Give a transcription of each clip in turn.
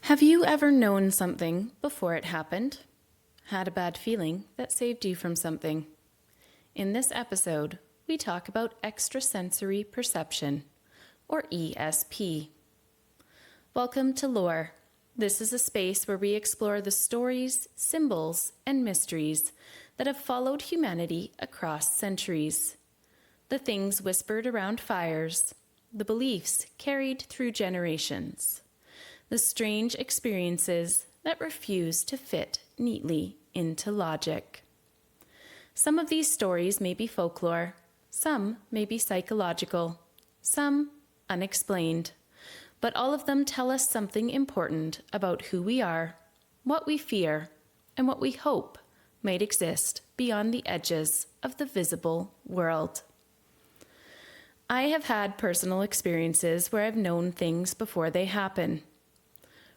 Have you ever known something before it happened? Had a bad feeling that saved you from something? In this episode, we talk about extrasensory perception, or ESP. Welcome to Lore. This is a space where we explore the stories, symbols, and mysteries that have followed humanity across centuries. The things whispered around fires, the beliefs carried through generations, the strange experiences that refuse to fit neatly into logic. Some of these stories may be folklore, some may be psychological, some unexplained, but all of them tell us something important about who we are, what we fear, and what we hope might exist beyond the edges of the visible world. I have had personal experiences where I've known things before they happen.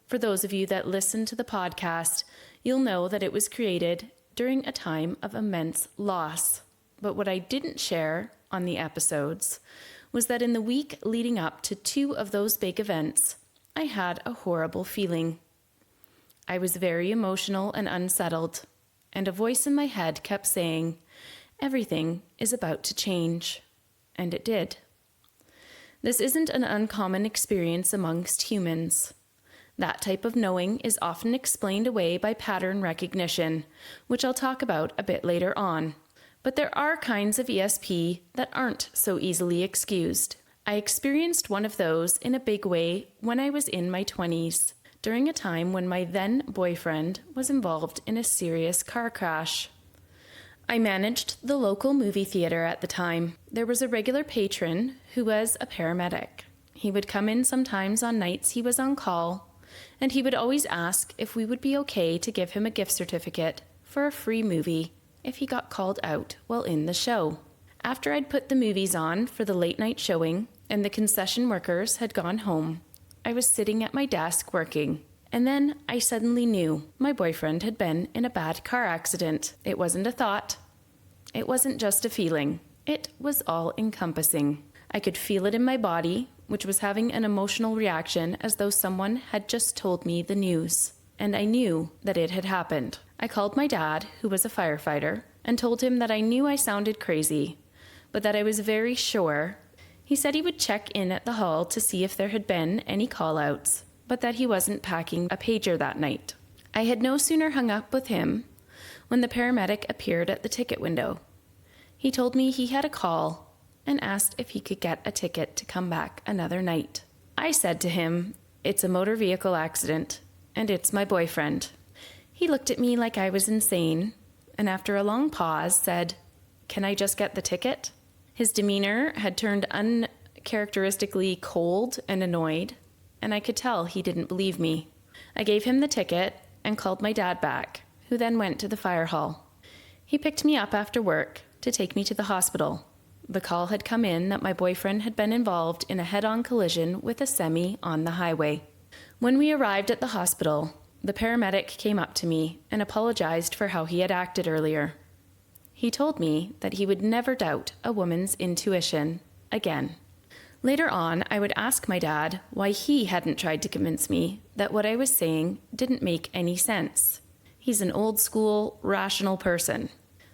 For those of you that listen to the podcast, you'll know that it was created during a time of immense loss. But what I didn't share on the episodes was that in the week leading up to two of those big events, I had a horrible feeling. I was very emotional and unsettled, and a voice in my head kept saying, "Everything is about to change." And it did. This isn't an uncommon experience amongst humans. That type of knowing is often explained away by pattern recognition, which I'll talk about a bit later on. But there are kinds of ESP that aren't so easily excused. I experienced one of those in a big way when I was in my 20s, during a time when my then boyfriend was involved in a serious car crash. I managed the local movie theater at the time. There was a regular patron who was a paramedic. He would come in sometimes on nights he was on call, and he would always ask if we would be okay to give him a gift certificate for a free movie if he got called out while in the show. After I'd put the movies on for the late night showing and the concession workers had gone home, I was sitting at my desk working, and then I suddenly knew my boyfriend had been in a bad car accident. It wasn't a thought. It wasn't just a feeling. It was all-encompassing. I could feel it in my body, which was having an emotional reaction as though someone had just told me the news. And I knew that it had happened. I called my dad, who was a firefighter, and told him that I knew I sounded crazy, but that I was very sure. He said he would check in at the hall to see if there had been any call-outs, but that he wasn't packing a pager that night. I had no sooner hung up with him when the paramedic appeared at the ticket window. He told me he had a call and asked if he could get a ticket to come back another night. I said to him, "It's a motor vehicle accident, and it's my boyfriend." He looked at me like I was insane, and after a long pause said, "Can I just get the ticket?" His demeanor had turned uncharacteristically cold and annoyed, and I could tell he didn't believe me. I gave him the ticket and called my dad back, who then went to the fire hall. He picked me up after work to take me to the hospital. The call had come in that my boyfriend had been involved in a head-on collision with a semi on the highway. When we arrived at the hospital, the paramedic came up to me and apologized for how he had acted earlier. He told me that he would never doubt a woman's intuition again. Later on, I would ask my dad why he hadn't tried to convince me that what I was saying didn't make any sense. He's an old-school, rational person.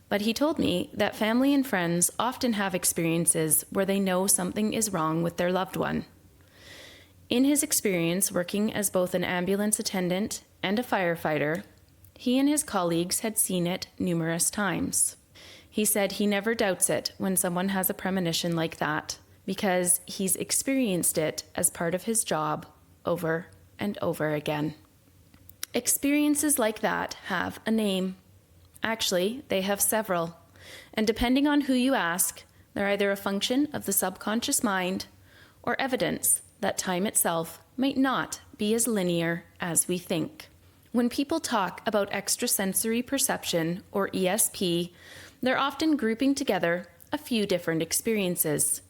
But he told me that family and friends often have experiences where they know something is wrong with their loved one. In his experience working as both an ambulance attendant and a firefighter, he and his colleagues had seen it numerous times. He said he never doubts it when someone has a premonition like that, because he's experienced it as part of his job over and over again. Experiences like that have a name. Actually, they have several, and depending on who you ask, they're either a function of the subconscious mind or evidence that time itself might not be as linear as we think. When people talk about extrasensory perception, or ESP, they're often grouping together a few different experiences.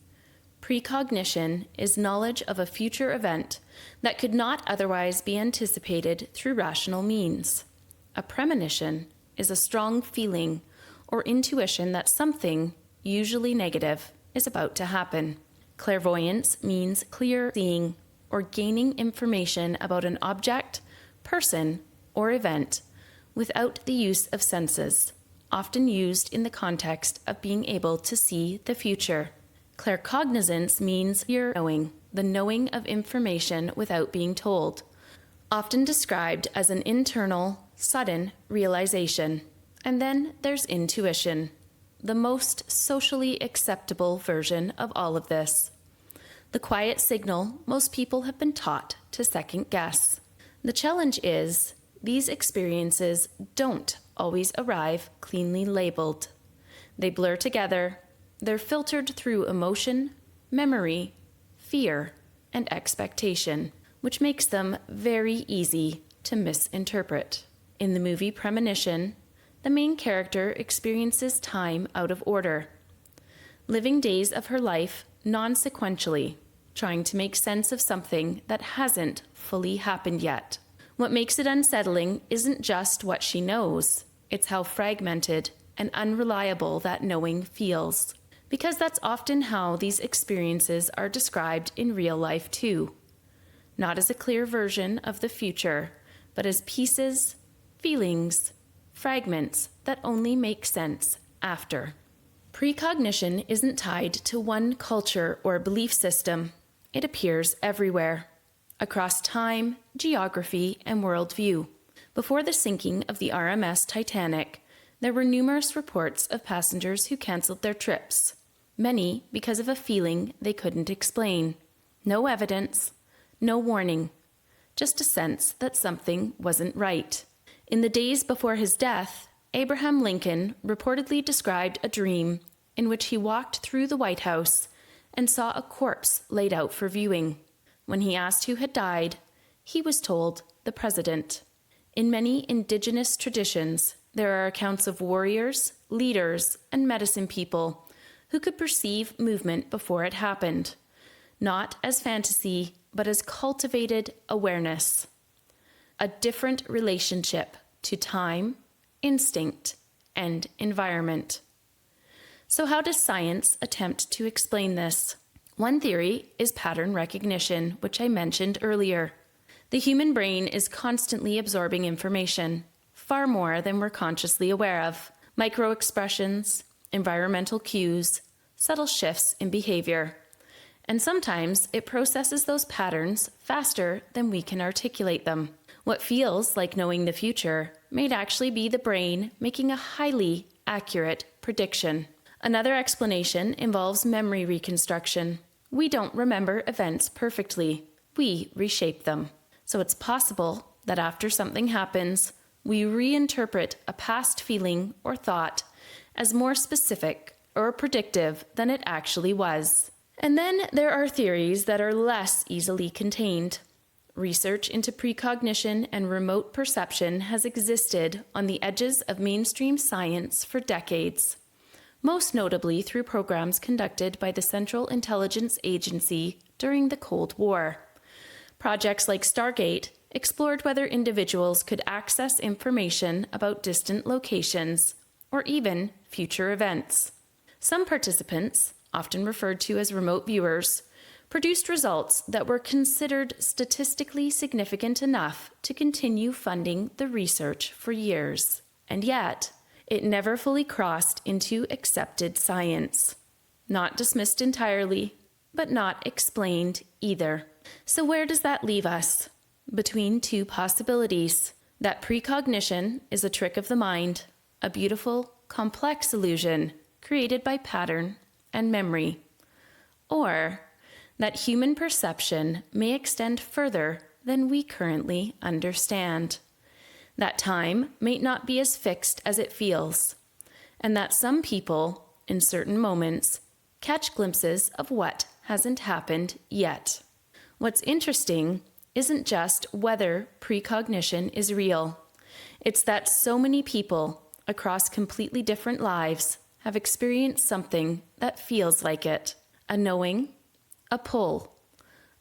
Precognition is knowledge of a future event that could not otherwise be anticipated through rational means. A premonition is a strong feeling or intuition that something, usually negative, is about to happen. Clairvoyance means clear seeing or gaining information about an object person, or event without the use of senses, often used in the context of being able to see the future. Claircognizance means your knowing, the knowing of information without being told, often described as an internal, sudden realization. And then there's intuition, the most socially acceptable version of all of this. The quiet signal most people have been taught to second guess. The challenge is, these experiences don't always arrive cleanly labeled. They blur together. They're filtered through emotion, memory, fear, and expectation, which makes them very easy to misinterpret. In the movie Premonition, the main character experiences time out of order, living days of her life non-sequentially, trying to make sense of something that hasn't fully happened yet. What makes it unsettling isn't just what she knows, it's how fragmented and unreliable that knowing feels. Because that's often how these experiences are described in real life too. Not as a clear version of the future, but as pieces, feelings, fragments that only make sense after. Precognition isn't tied to one culture or belief system. It appears everywhere, across time, geography, and worldview. Before the sinking of the RMS Titanic, there were numerous reports of passengers who canceled their trips, many because of a feeling they couldn't explain. No evidence, no warning, just a sense that something wasn't right. In the days before his death, Abraham Lincoln reportedly described a dream in which he walked through the White House and saw a corpse laid out for viewing. When he asked who had died, he was told the president. In many indigenous traditions, there are accounts of warriors, leaders, and medicine people who could perceive movement before it happened, not as fantasy, but as cultivated awareness. A different relationship to time, instinct, and environment. So how does science attempt to explain this? One theory is pattern recognition, which I mentioned earlier. The human brain is constantly absorbing information, far more than we're consciously aware of. Micro-expressions, environmental cues, subtle shifts in behavior. And sometimes it processes those patterns faster than we can articulate them. What feels like knowing the future may actually be the brain making a highly accurate prediction. Another explanation involves memory reconstruction. We don't remember events perfectly. We reshape them. So it's possible that after something happens, we reinterpret a past feeling or thought as more specific or predictive than it actually was. And then there are theories that are less easily contained. Research into precognition and remote perception has existed on the edges of mainstream science for decades, most notably through programs conducted by the Central Intelligence Agency during the Cold War. Projects like Stargate explored whether individuals could access information about distant locations or even future events. Some participants, often referred to as remote viewers, produced results that were considered statistically significant enough to continue funding the research for years. And yet, it never fully crossed into accepted science. Not dismissed entirely, but not explained either. So where does that leave us? Between two possibilities. That precognition is a trick of the mind, a beautiful, complex illusion created by pattern and memory. Or that human perception may extend further than we currently understand. That time may not be as fixed as it feels, and that some people, in certain moments, catch glimpses of what hasn't happened yet. What's interesting isn't just whether precognition is real. It's that so many people across completely different lives have experienced something that feels like it. A knowing, a pull,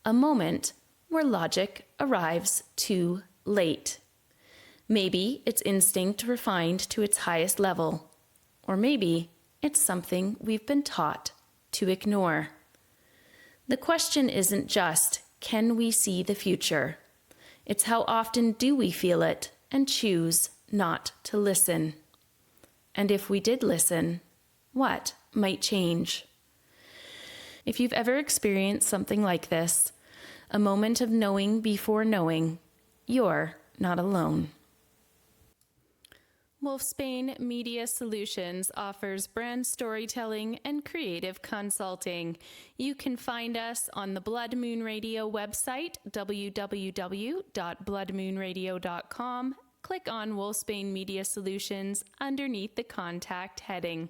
a moment where logic arrives too late. Maybe it's instinct refined to its highest level, or maybe it's something we've been taught to ignore. The question isn't just, can we see the future? It's how often do we feel it and choose not to listen? And if we did listen, what might change? If you've ever experienced something like this, a moment of knowing before knowing, you're not alone. Wolfsbane Media Solutions offers brand storytelling and creative consulting. You can find us on the Blood Moon Radio website, www.bloodmoonradio.com. Click on Wolfsbane Media Solutions underneath the contact heading.